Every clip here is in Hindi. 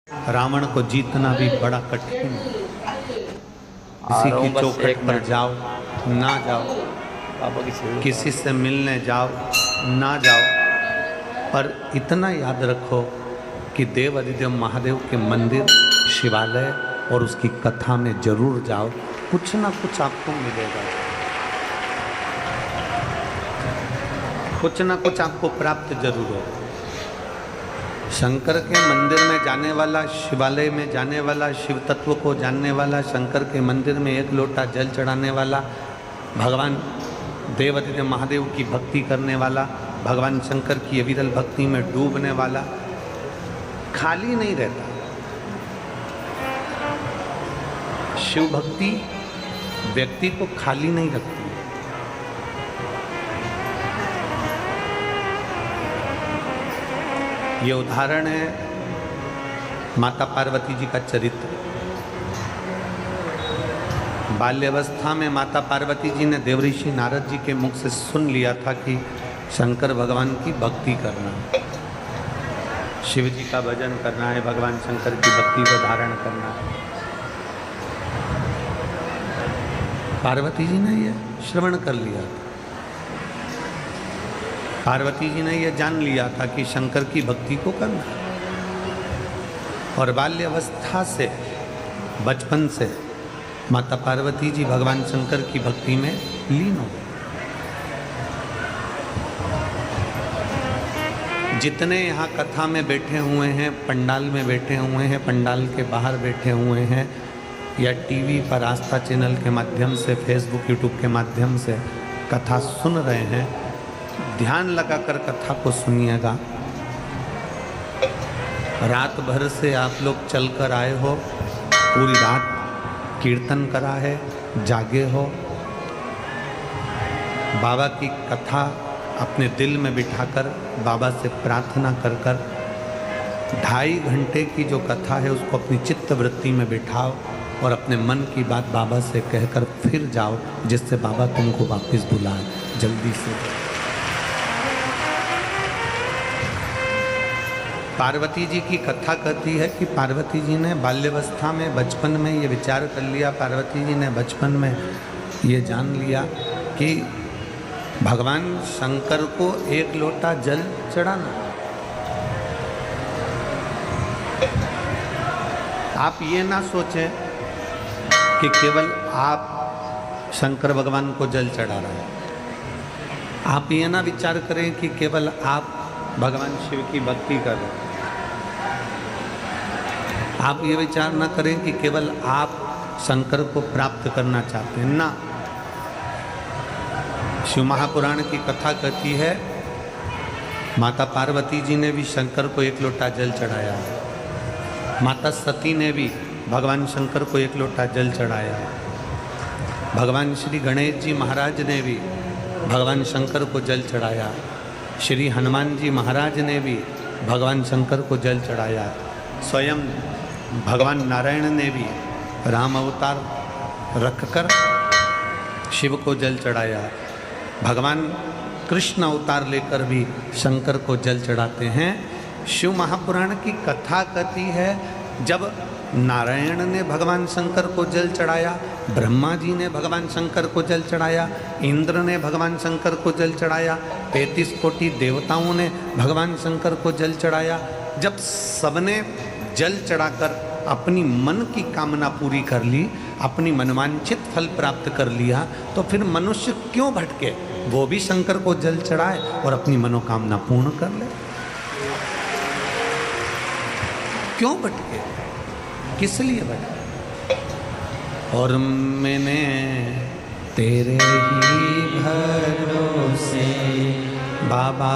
रावण को जीतना भी बड़ा कठिन है। किसी की चौखट पर जाओ ना जाओ, किसी से मिलने जाओ ना जाओ, पर इतना याद रखो कि देव अधिदेव महादेव के मंदिर, शिवालय और उसकी कथा में जरूर जाओ, कुछ ना कुछ आपको मिलेगा, कुछ ना कुछ आपको प्राप्त जरूर हो। शंकर के मंदिर में जाने वाला, शिवालय में जाने वाला, शिव तत्व को जानने वाला, शंकर के मंदिर में एक लोटा जल चढ़ाने वाला, भगवान देव अधिदेव महादेव की भक्ति करने वाला, भगवान शंकर की अविरल भक्ति में डूबने वाला खाली नहीं रहता। शिव भक्ति व्यक्ति को खाली नहीं रखती। ये उदाहरण है माता पार्वती जी का चरित्र। बाल्यावस्था में माता पार्वती जी ने देवऋषि नारद जी के मुख से सुन लिया था कि शंकर भगवान की भक्ति करना, शिव जी का भजन करना है, भगवान शंकर की भक्ति को धारण करना है। पार्वती जी ने यह श्रवण कर लिया था, पार्वती जी ने यह जान लिया था कि शंकर की भक्ति को करना है, और बाल्यावस्था से, बचपन से माता पार्वती जी भगवान शंकर की भक्ति में लीन हो गए। जितने यहाँ कथा में बैठे हुए हैं, पंडाल में बैठे हुए हैं, पंडाल के बाहर बैठे हुए हैं, या टीवी पर आस्था चैनल के माध्यम से, फेसबुक यूट्यूब के माध्यम से कथा सुन रहे हैं, ध्यान लगाकर कथा को सुनिएगा। रात भर से आप लोग चल कर आए हो, पूरी रात कीर्तन करा है, जागे हो, बाबा की कथा अपने दिल में बिठाकर बाबा से प्रार्थना कर कर 2.5 घंटे की जो कथा है उसको अपनी चित्त वृत्ति में बिठाओ और अपने मन की बात बाबा से कहकर फिर जाओ, जिससे बाबा तुमको वापस बुलाए जल्दी से। पार्वती जी की कथा कहती है कि पार्वती जी ने बाल्यावस्था में, बचपन में ये विचार कर लिया, पार्वती जी ने बचपन में ये जान लिया कि भगवान शंकर को एक लोटा जल चढ़ाना। आप ये ना सोचें कि केवल आप शंकर भगवान को जल चढ़ा रहे हैं। आप ये ना विचार करें कि केवल आप भगवान शिव की भक्ति कर रहे हैं। आप ये विचार ना करें कि केवल आप शंकर को प्राप्त करना चाहते हैं, ना। शिव महापुराण की कथा कहती है माता पार्वती जी ने भी शंकर को एक लोटा जल चढ़ाया, माता सती ने भी भगवान शंकर को एक लोटा जल चढ़ाया, भगवान श्री गणेश जी महाराज ने भी भगवान शंकर को जल चढ़ाया, श्री हनुमान जी महाराज ने भी भगवान शंकर को जल चढ़ाया, स्वयं भगवान नारायण ने भी राम अवतार रखकर शिव को जल चढ़ाया, भगवान कृष्ण अवतार लेकर भी शंकर को जल चढ़ाते हैं। शिव महापुराण की कथा कहती है जब नारायण ने भगवान शंकर को जल चढ़ाया, ब्रह्मा जी ने भगवान शंकर को जल चढ़ाया, इंद्र ने भगवान शंकर को जल चढ़ाया, 33 कोटि देवताओं ने भगवान शंकर को जल चढ़ाया, जब सबने जल चढ़ाकर अपनी मन की कामना पूरी कर ली, अपनी मनवांछित फल प्राप्त कर लिया, तो फिर मनुष्य क्यों भटके? वो भी शंकर को जल चढ़ाए और अपनी मनोकामना पूर्ण कर ले। क्यों भटके? किस लिए भटके? और मैंने तेरे ही भरोसे बाबा,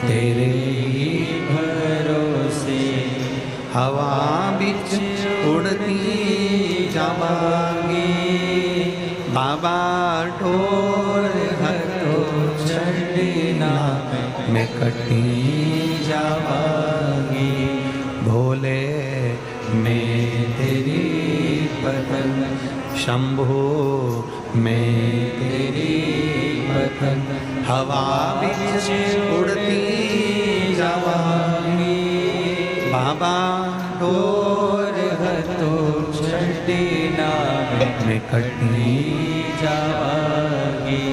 तेरे ही भरोसे हवा बिच उड़ती जावांगी, बाबा डोर हटो छड़ना मैं कटी जावांगी, भोले मैं तेरी पतन, शंभो मैं तेरी पतन, हवा बिच उड़ती जावांगी, बाबा डोर हतो छठी नाम में कटनी जावागी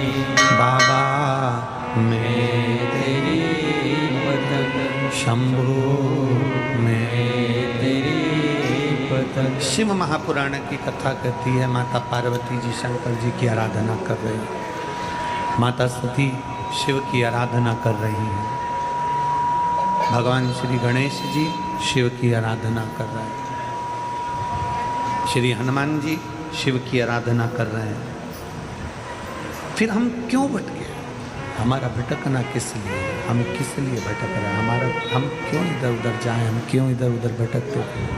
बाबा में तेरी पतंग शंभु में तेरी पतंग। शिव महापुराण की कथा कहती है माता पार्वती जी शंकर जी की आराधना कर रही है, माता सती शिव की आराधना कर रही है, भगवान श्री गणेश जी शिव की आराधना कर रहे हैं, श्री हनुमान जी शिव की आराधना कर रहे हैं। फिर हम क्यों भटके? हमारा भटकना किस लिए? हम किस लिए भटक रहे हैं? हम क्यों इधर उधर जाएं? हम क्यों इधर उधर भटकते हैं?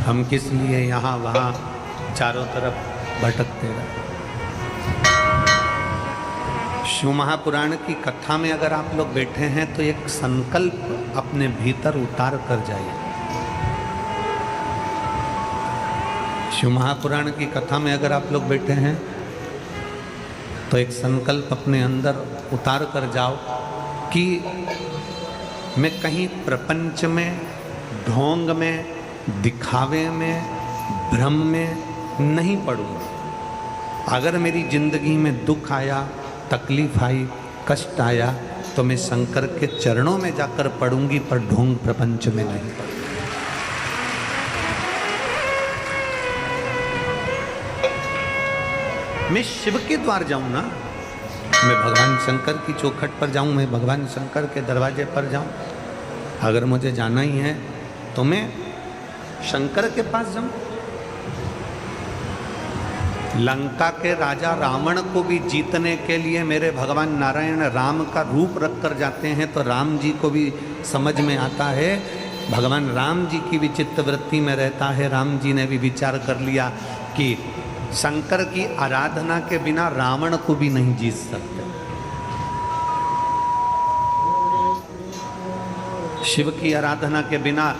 हम किस लिए यहाँ वहाँ चारों तरफ भटकते रहे? शिव महापुराण की कथा में अगर आप लोग बैठे हैं तो एक संकल्प अपने भीतर उतार कर जाइए। शिव महापुराण की कथा में अगर आप लोग बैठे हैं तो एक संकल्प अपने अंदर उतार कर जाओ कि मैं कहीं प्रपंच में, ढोंग में, दिखावे में, भ्रम में नहीं पड़ूंगा। अगर मेरी जिंदगी में दुख आया, तकलीफ आई, कष्ट आया तो मैं शंकर के चरणों में जाकर पड़ूंगी, पर ढोंग प्रपंच में नहीं पड़ूंगी। मैं शिव के द्वार जाऊं ना, मैं भगवान शंकर की चौखट पर जाऊं, मैं भगवान शंकर के दरवाजे पर जाऊं। अगर मुझे जाना ही है तो मैं शंकर के पास जाऊं। लंका के राजा रावण को भी जीतने के लिए मेरे भगवान नारायण राम का रूप रख कर जाते हैं, तो राम जी को भी समझ में आता है, भगवान राम जी की भी चित्तवृत्ति में रहता है। राम जी ने भी विचार कर लिया कि शंकर की आराधना के बिना रावण को भी नहीं जीत सकते। शिव की आराधना के बिना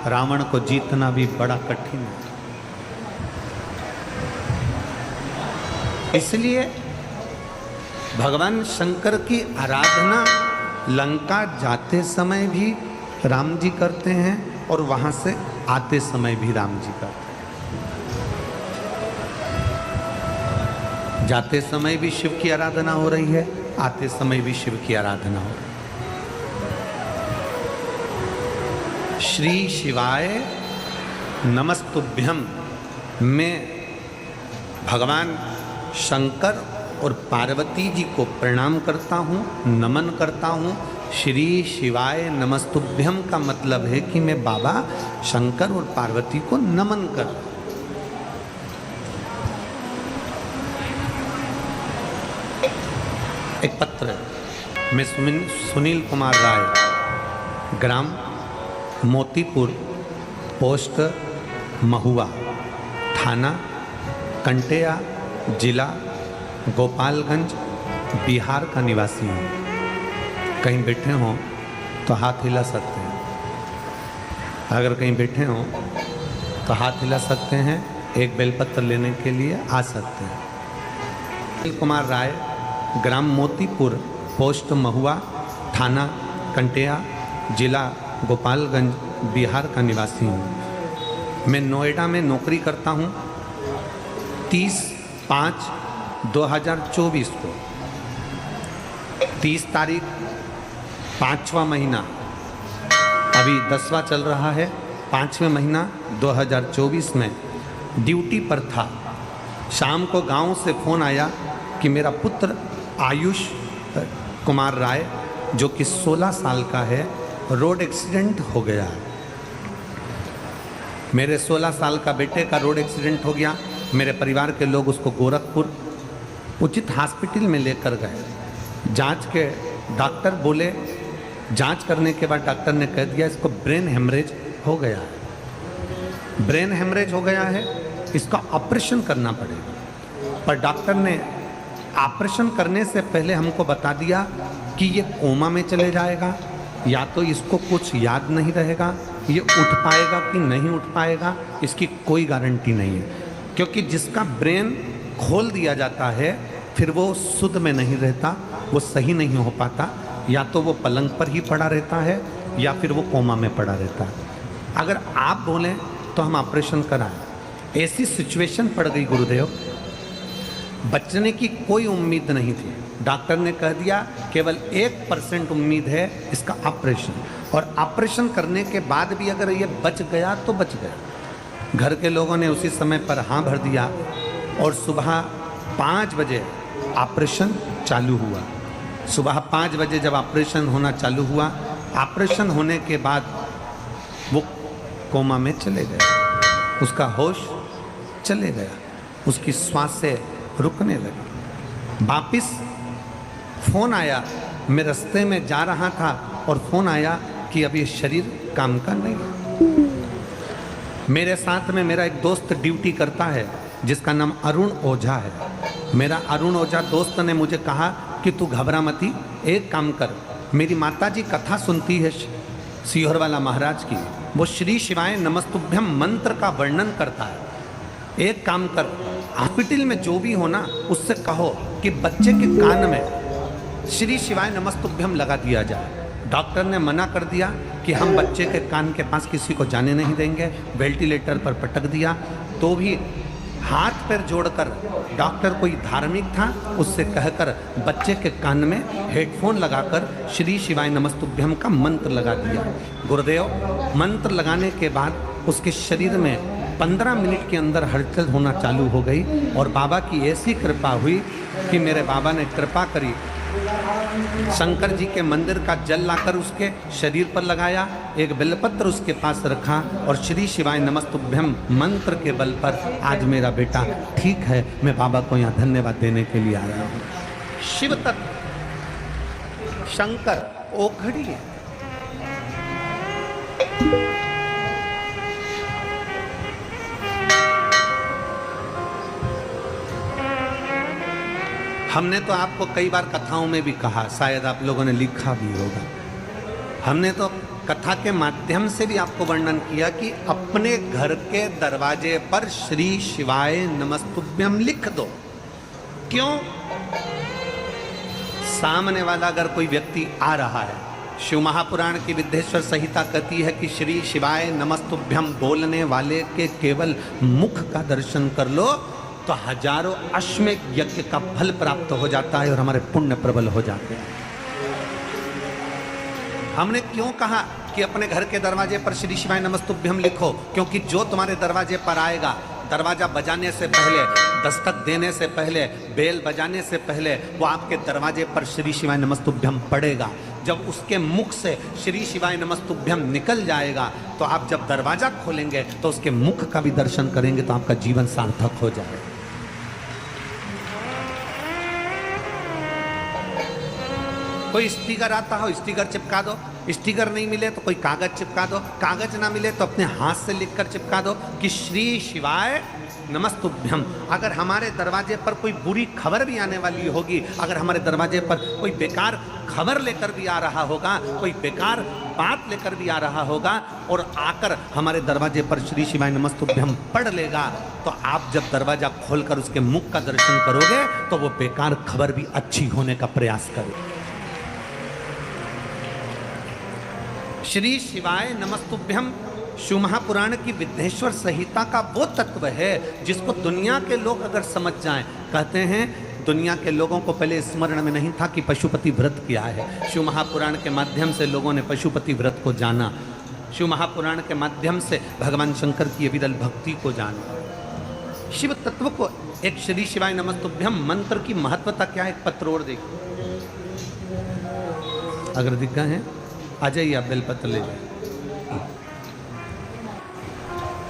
रावण को जीतना भी बड़ा कठिन है। इसलिए भगवान शंकर की आराधना लंका जाते समय भी राम जी करते हैं और वहां से आते समय भी राम जी करते हैं। जाते समय भी शिव की आराधना हो रही है, आते समय भी शिव की आराधना हो रही है। श्री शिवाय नमस्तुभ्यम में भगवान शंकर और पार्वती जी को प्रणाम करता हूँ, नमन करता हूँ। श्री शिवाय नमस्तुभ्यम का मतलब है कि मैं बाबा शंकर और पार्वती को नमन कर। एक पत्र है, मैं सुनील कुमार राय, ग्राम मोतीपुर, पोस्ट महुआ, थाना कंटेया, जिला गोपालगंज, बिहार का निवासी हूँ। कहीं बैठे हों तो हाथ हिला सकते हैं। अगर कहीं बैठे हों तो हाथ हिला सकते हैं, एक बेलपत्र लेने के लिए आ सकते हैं। सुनील कुमार राय, ग्राम मोतीपुर, पोस्ट महुआ, थाना कंटेया, जिला गोपालगंज, बिहार का निवासी हूँ। मैं नोएडा में नौकरी करता हूँ। 30/5/2024 को 30 तारीख 5वां महीना, अभी 10वां चल रहा है, 5वें महीना 2024 में ड्यूटी पर था। शाम को गांव से फ़ोन आया कि मेरा पुत्र आयुष कुमार राय, जो कि 16 साल का है, रोड एक्सीडेंट हो गया है। मेरे 16 साल का बेटे का रोड एक्सीडेंट हो गया। मेरे परिवार के लोग उसको गोरखपुर उचित हॉस्पिटल में लेकर गए। जांच के डॉक्टर बोले, जांच करने के बाद डॉक्टर ने कह दिया इसको ब्रेन हेमरेज हो गया है। ब्रेन हेमरेज हो गया है, इसका ऑपरेशन करना पड़ेगा। पर डॉक्टर ने ऑपरेशन करने से पहले हमको बता दिया कि ये कोमा में चले जाएगा, या तो इसको कुछ याद नहीं रहेगा, ये उठ पाएगा कि नहीं उठ पाएगा, इसकी कोई गारंटी नहीं है। क्योंकि जिसका ब्रेन खोल दिया जाता है फिर वो शुद्ध में नहीं रहता, वो सही नहीं हो पाता। या तो वो पलंग पर ही पड़ा रहता है या फिर वो कोमा में पड़ा रहता है। अगर आप बोलें तो हम ऑपरेशन कराएं। ऐसी सिचुएशन पड़ गई गुरुदेव, बचने की कोई उम्मीद नहीं थी। डॉक्टर ने कह दिया केवल 1% उम्मीद है इसका ऑपरेशन, और ऑपरेशन करने के बाद भी अगर ये बच गया तो बच गया। घर के लोगों ने उसी समय पर हाँ भर दिया और सुबह 5 बजे ऑपरेशन चालू हुआ। सुबह 5 बजे जब ऑपरेशन होना चालू हुआ, ऑपरेशन होने के बाद वो कोमा में चले गए, उसका होश चले गया, उसकी सांसें रुकने लगी। वापिस फोन आया, मैं रास्ते में जा रहा था और फोन आया कि अब ये शरीर काम का नहीं। मेरे साथ में मेरा एक दोस्त ड्यूटी करता है जिसका नाम अरुण ओझा है। मेरा अरुण ओझा दोस्त ने मुझे कहा कि तू घबरा मती, एक काम कर, मेरी माताजी कथा सुनती है सीहोर वाला महाराज की, वो श्री शिवाय नमस्तुभ्यम मंत्र का वर्णन करता है। एक काम कर, हॉस्पिटल में जो भी हो ना उससे कहो कि बच्चे के कान में श्री शिवाय नमस्तुभ्यम लगा दिया जाए। डॉक्टर ने मना कर दिया कि हम बच्चे के कान के पास किसी को जाने नहीं देंगे, वेंटिलेटर पर पटक दिया। तो भी हाथ पैर जोड़कर डॉक्टर कोई धार्मिक था, उससे कहकर बच्चे के कान में हेडफोन लगाकर श्री शिवाय नमस्तुभ्यम का मंत्र लगा दिया। गुरुदेव, मंत्र लगाने के बाद उसके शरीर में 15 मिनट के अंदर हलचल होना चालू हो गई और बाबा की ऐसी कृपा हुई कि मेरे बाबा ने कृपा करी, शंकर जी के मंदिर का जल लाकर उसके शरीर पर लगाया, एक बेलपत्र उसके पास रखा और श्री शिवाय नमस्तुभ्यम मंत्र के बल पर आज मेरा बेटा ठीक है। मैं बाबा को यहाँ धन्यवाद देने के लिए आया हूँ। शिव तत्व शंकर ओखड़ी है। हमने तो आपको कई बार कथाओं में भी कहा, शायद आप लोगों ने लिखा भी होगा, हमने तो कथा के माध्यम से भी आपको वर्णन किया कि अपने घर के दरवाजे पर श्री शिवाय नमस्तुभ्यम लिख दो। क्यों? सामने वाला अगर कोई व्यक्ति आ रहा है, शिव महापुराण की विद्येश्वर संहिता कहती है कि श्री शिवाय नमस्तुभ्यम बोलने वाले के केवल मुख का दर्शन कर लो तो हजारों अश्वमेध यज्ञ का फल प्राप्त हो जाता है और हमारे पुण्य प्रबल हो जाते हैं। हमने क्यों कहा कि अपने घर के दरवाजे पर श्री शिवाय नमस्तुभ्यम लिखो? क्योंकि जो तुम्हारे दरवाजे पर आएगा, दरवाजा बजाने से पहले, दस्तक देने से पहले, बेल बजाने से पहले वो आपके दरवाजे पर श्री शिवाय नमस्तुभ्यम पड़ेगा। जब उसके मुख से श्री शिवाय नमस्तुभ्यम निकल जाएगा तो आप जब दरवाजा खोलेंगे तो उसके मुख का भी दर्शन करेंगे तो आपका जीवन सार्थक हो जाएगा। कोई स्टिकर आता हो, स्टिकर चिपका दो, स्टिकर नहीं मिले तो कोई कागज चिपका दो, कागज ना मिले तो अपने हाथ से लिखकर चिपका दो कि श्री शिवाय नमस्तुभ्यम। अगर हमारे दरवाजे पर कोई बुरी खबर भी आने वाली होगी, अगर हमारे दरवाजे पर कोई बेकार खबर लेकर भी आ रहा होगा, कोई बेकार बात लेकर भी आ रहा होगा और आकर हमारे दरवाजे पर श्री शिवाय नमस्तुभ्यम पढ़ लेगा, तो आप जब दरवाजा खोलकर उसके मुख का दर्शन करोगे तो वो बेकार खबर भी अच्छी होने का प्रयास करेगी। श्री शिवाय नमस्तुभ्यम शिव महापुराण की विद्येश्वर संहिता का वो तत्व है जिसको दुनिया के लोग अगर समझ जाएं, कहते हैं दुनिया के लोगों को पहले स्मरण में नहीं था कि पशुपति व्रत क्या है। शिव महापुराण के माध्यम से लोगों ने पशुपति व्रत को जाना, शिव महापुराण के माध्यम से भगवान शंकर की विरल भक्ति को जाना। शिव तत्व को, एक श्री शिवाय नमस्तुभ्यम मंत्र की महत्वता क्या है, एक पत्र और देखो, अगर दिख गए हैं आ जाइए, आप बेलपत्र ले जाइए।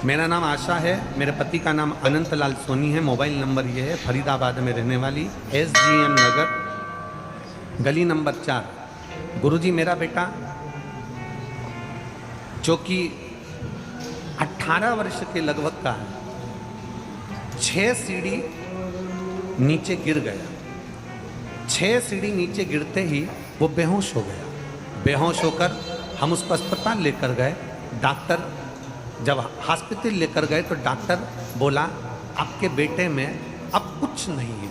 मेरा नाम आशा है, मेरे पति का नाम अनंत लाल सोनी है, मोबाइल नंबर ये है, फरीदाबाद में रहने वाली, SGM नगर, गली नंबर 4। गुरुजी मेरा बेटा जो कि 18 वर्ष के लगभग का है, 6 सीढ़ी नीचे गिर गया। 6 सीढ़ी नीचे गिरते ही वो बेहोश हो गया। बेहोश होकर हम उसको अस्पताल लेकर गए। डॉक्टर जब हॉस्पिटल लेकर गए तो डॉक्टर बोला आपके बेटे में अब कुछ नहीं है।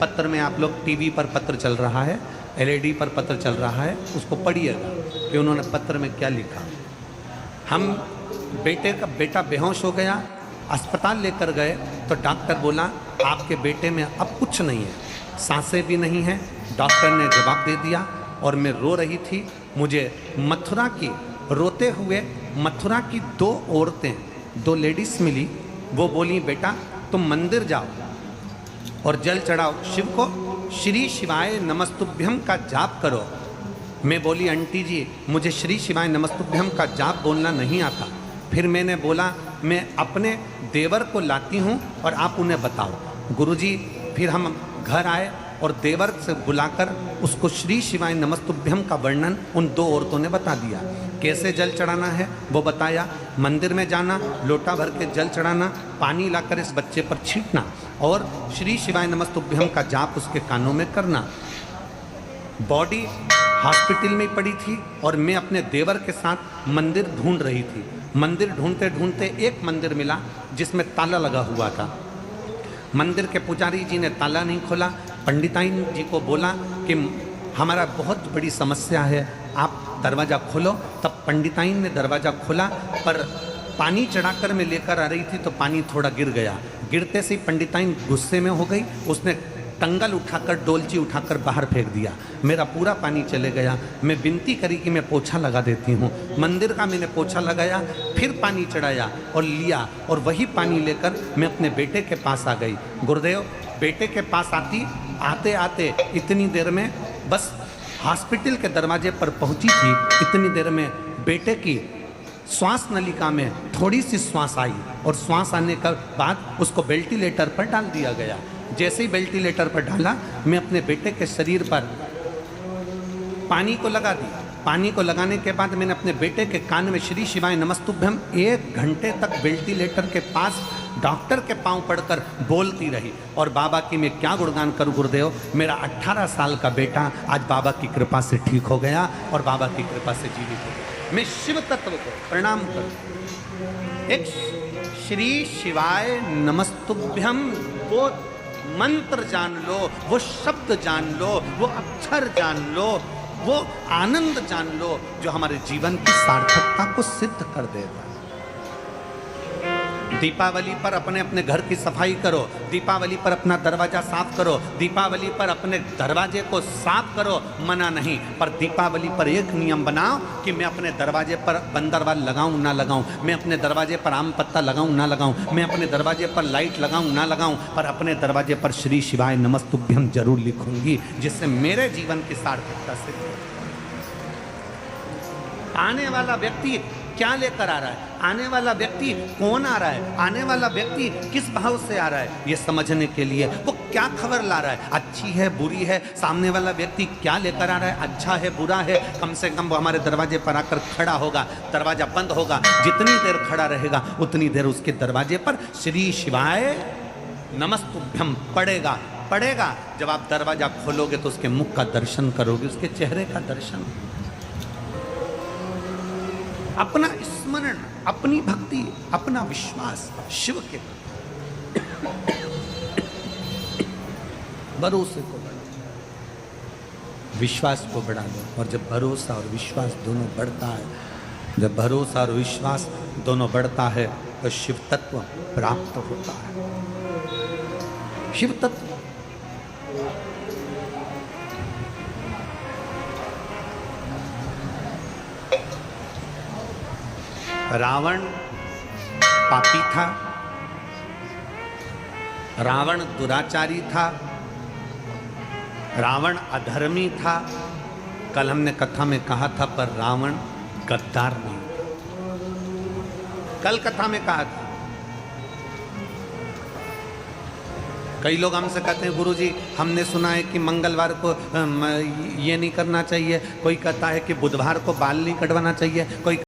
पत्र में आप लोग टीवी पर पत्र चल रहा है, एलईडी पर पत्र चल रहा है, उसको पढ़िएगा कि उन्होंने पत्र में क्या लिखा। हम बेटा बेहोश हो गया, अस्पताल लेकर गए तो डॉक्टर बोला आपके बेटे में अब कुछ नहीं है, सांसें भी नहीं हैं। डॉक्टर ने जवाब दे दिया और मैं रो रही थी। मुझे रोते हुए मथुरा की 2 औरतें, 2 लेडीज मिली। वो बोली बेटा तुम मंदिर जाओ और जल चढ़ाओ शिव को, श्री शिवाय नमस्तुभ्यम का जाप करो। मैं बोली आंटी जी मुझे श्री शिवाय नमस्तुभ्यम का जाप बोलना नहीं आता। फिर मैंने बोला मैं अपने देवर को लाती हूँ और आप उन्हें बताओ। गुरुजी फिर हम घर आए और देवर से बुलाकर उसको श्री शिवाय नमस्तुभ्यम का वर्णन उन 2 औरतों ने बता दिया। कैसे जल चढ़ाना है वो बताया। मंदिर में जाना, लोटा भर के जल चढ़ाना, पानी लाकर इस बच्चे पर छींटना और श्री शिवाय नमस्तुभ्यम का जाप उसके कानों में करना। बॉडी हॉस्पिटल में पड़ी थी और मैं अपने देवर के साथ मंदिर ढूंढ रही थी। मंदिर ढूंढते ढूंढते एक मंदिर मिला जिसमें ताला लगा हुआ था। मंदिर के पुजारी जी ने ताला नहीं खोला। पंडिताइन जी को बोला कि हमारा बहुत बड़ी समस्या है, आप दरवाज़ा खोलो। तब पंडिताइन ने दरवाज़ा खोला, पर पानी चढ़ाकर मैं लेकर आ रही थी तो पानी थोड़ा गिर गया। गिरते से पंडिताइन गुस्से में हो गई, उसने टंगल उठाकर, डोलची उठाकर बाहर फेंक दिया। मेरा पूरा पानी चले गया। मैं विनती करी कि मैं पोछा लगा देती हूँ। मंदिर का मैंने पोछा लगाया, फिर पानी चढ़ाया और लिया और वही पानी लेकर मैं अपने बेटे के पास आ गई। गुरुदेव बेटे के पास आते आते इतनी देर में बस हॉस्पिटल के दरवाजे पर पहुंची थी। इतनी देर में बेटे की श्वास नलिका में थोड़ी सी श्वास आई और श्वास आने के बाद उसको वेंटिलेटर पर डाल दिया गया। जैसे ही वेंटिलेटर पर डाला मैं अपने बेटे के शरीर पर पानी को लगा दी। पानी को लगाने के बाद मैंने अपने बेटे के कान में श्री शिवाय नमस्तुभ्यम 1 घंटे तक वेंटिलेटर के पास डॉक्टर के पांव पड़कर बोलती रही। और बाबा की मैं क्या गुणगान करूं गुरुदेव, मेरा 18 साल का बेटा आज बाबा की कृपा से ठीक हो गया और बाबा की कृपा से जीवित हो गया। मैं शिव तत्व को प्रणाम करूं। एक श्री शिवाय नमस्तुभ्यम वो मंत्र जान लो, वो शब्द जान लो, वो अक्षर जान लो, वो आनंद जान लो जो हमारे जीवन की सार्थकता को सिद्ध कर देता है। दीपावली पर अपने अपने घर की सफाई करो, दीपावली पर अपना दरवाजा साफ करो, दीपावली पर अपने दरवाजे को साफ करो, मना नहीं। पर दीपावली पर एक नियम बनाओ कि मैं अपने दरवाजे पर बंदरवाल लगाऊं ना लगाऊं, मैं अपने दरवाजे पर आम पत्ता लगाऊं ना लगाऊं, मैं अपने दरवाजे पर लाइट लगाऊं ना लगाऊं, पर अपने दरवाजे पर श्री शिवाय नमस्तुभ्यम जरूर लिखूंगी, जिससे मेरे जीवन की सार्थकता सिद्ध हो। आने वाला व्यक्ति क्या लेकर आ रहा है, आने वाला व्यक्ति कौन आ रहा है, आने वाला व्यक्ति किस भाव से आ रहा है, ये समझने के लिए वो क्या खबर ला रहा है, अच्छी है बुरी है, सामने वाला व्यक्ति क्या लेकर आ रहा है, अच्छा है बुरा है, कम से कम वो हमारे दरवाजे पर आकर खड़ा होगा। दरवाजा बंद होगा, जितनी देर खड़ा रहेगा उतनी देर उसके दरवाजे पर श्री शिवाय नमस्तुभ्यम पड़ेगा। जब आप दरवाजा खोलोगे तो उसके मुख का दर्शन करोगे, उसके चेहरे का दर्शन। अपना स्मरण, अपनी भक्ति, अपना विश्वास शिव के भरोसे को बढ़ा, विश्वास को बढ़ा दो। और जब भरोसा और विश्वास दोनों बढ़ता है, जब भरोसा और विश्वास दोनों बढ़ता है तो शिव तत्व प्राप्त होता है। शिव तत्व रावण पापी था, रावण दुराचारी था, रावण अधर्मी था। कल हमने कथा में कहा था, पर रावण गद्दार नहीं। कल कथा में कहा था। कई लोग हमसे कहते हैं गुरुजी हमने सुना है कि मंगलवार को ये नहीं करना चाहिए, कोई कहता है कि बुधवार को बाल नहीं कटवाना चाहिए, कोई